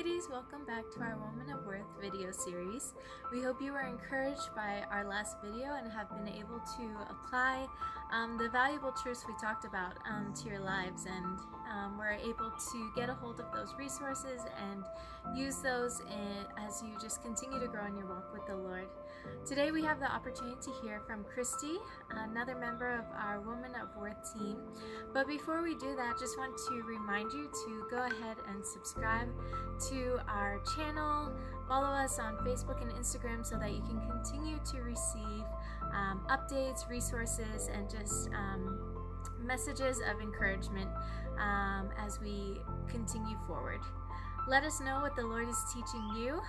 ladies, welcome back to our Woman of Worth video series. We hope you were encouraged by our last video and have been able to apply the valuable truths we talked about to your lives, and were able to get a hold of those resources and use those as you just continue to grow in your walk with the Lord. Today we have the opportunity to hear from Christy, another member of our Woman of Worth team. But before we do that, just want to remind you to go ahead and subscribe to our channel, follow us on Facebook and Instagram so that you can continue to receive updates, resources, and just messages of encouragement as we continue forward. Let us know what the Lord is teaching you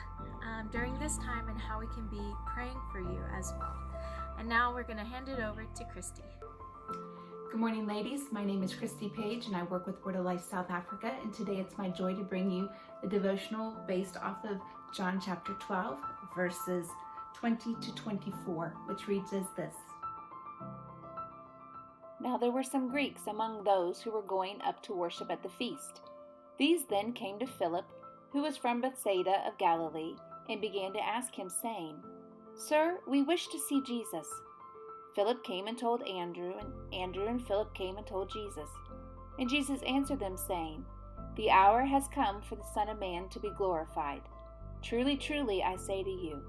during this time and how we can be praying for you as well. And now we're going to hand it over to Christy. Good morning, ladies. My name is Christy Page and I work with Word of Life South Africa, and today it's my joy to bring you a devotional based off of John chapter 12, verses 20 to 24, which reads as this. Now there were some Greeks among those who were going up to worship at the feast. These then came to Philip, who was from Bethsaida of Galilee, and began to ask him, saying, Sir, we wish to see Jesus. Philip came and told Andrew, and Andrew and Philip came and told Jesus. And Jesus answered them, saying, The hour has come for the Son of Man to be glorified. Truly, truly, I say to you,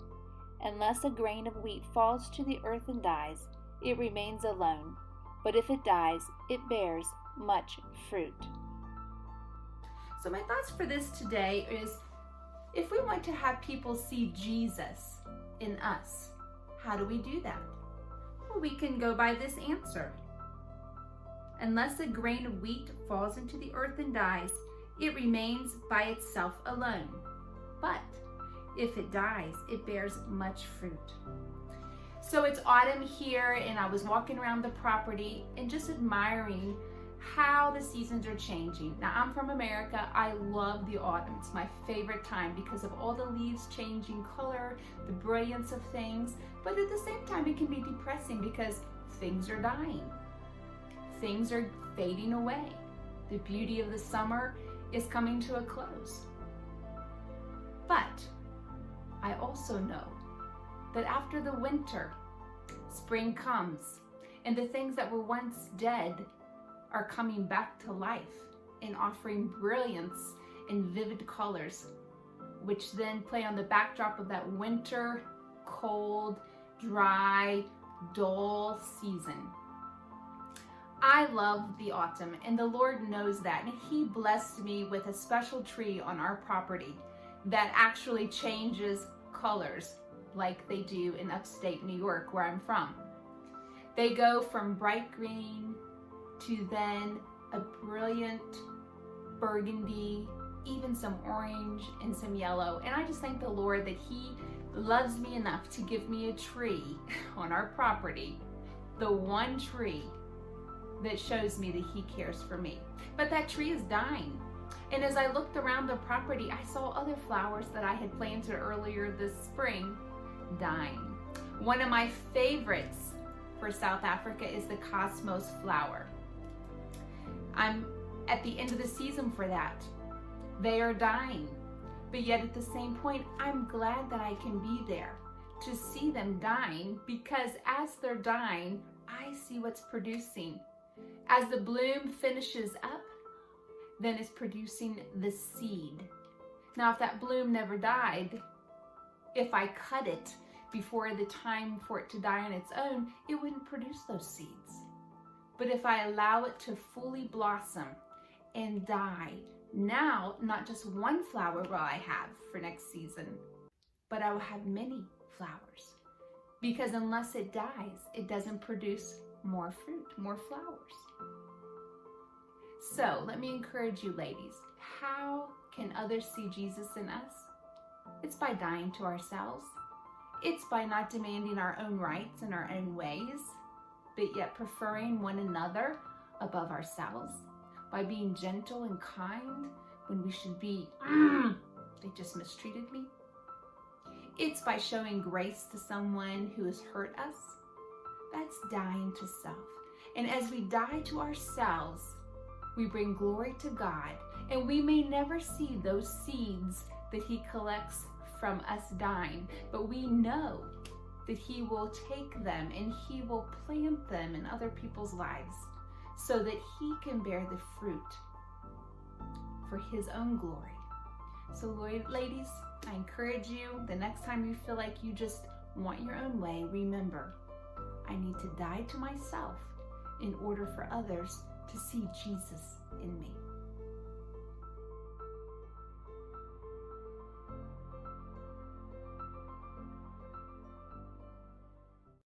unless a grain of wheat falls to the earth and dies, it remains alone. But if it dies, it bears much fruit. So my thoughts for this today is, if we want to have people see Jesus in us, how do we do that? Well, we can go by this answer. Unless a grain of wheat falls into the earth and dies, it remains by itself alone. But if it dies, it bears much fruit. So it's autumn here, and I was walking around the property and just admiring how the seasons are changing. Now, I'm from America. I love the autumn. It's my favorite time because of all the leaves changing color, the brilliance of things. But at the same time, it can be depressing because things are dying. Things are fading away. The beauty of the summer is coming to a close. But I also know that after the winter, spring comes, and the things that were once dead are coming back to life and offering brilliance and vivid colors, which then play on the backdrop of that winter, cold, dry, dull season. I love the autumn, and the Lord knows that, and He blessed me with a special tree on our property that actually changes colors like they do in upstate New York, where I'm from. They go from bright green to then a brilliant burgundy, even some orange and some yellow. And I just thank the Lord that He loves me enough to give me a tree on our property, the one tree that shows me that He cares for me. But that tree is dying. And as I looked around the property, I saw other flowers that I had planted earlier this spring dying. One of my favorites for South Africa is the cosmos flower. I'm at the end of the season for that. They are dying, but yet at the same point, I'm glad that I can be there to see them dying, because as they're dying, I see what's producing. As the bloom finishes up, then it's producing the seed. Now, if that bloom never died, if I cut it before the time for it to die on its own, it wouldn't produce those seeds. But if I allow it to fully blossom and die, now not just one flower will I have for next season, but I will have many flowers. Because unless it dies, it doesn't produce more fruit, more flowers. So let me encourage you, ladies. How can others see Jesus in us? It's by dying to ourselves. It's by not demanding our own rights and our own ways, but yet preferring one another above ourselves, by being gentle and kind when we should be, they just mistreated me. It's by showing grace to someone who has hurt us. That's dying to self. And as we die to ourselves, we bring glory to God, And we may never see those seeds that he collects from us dying, but we know that he will take them and he will plant them in other people's lives so that he can bear the fruit for his own glory. So ladies, I encourage you, the next time you feel like you just want your own way, remember, I need to die to myself in order for others to see Jesus in me.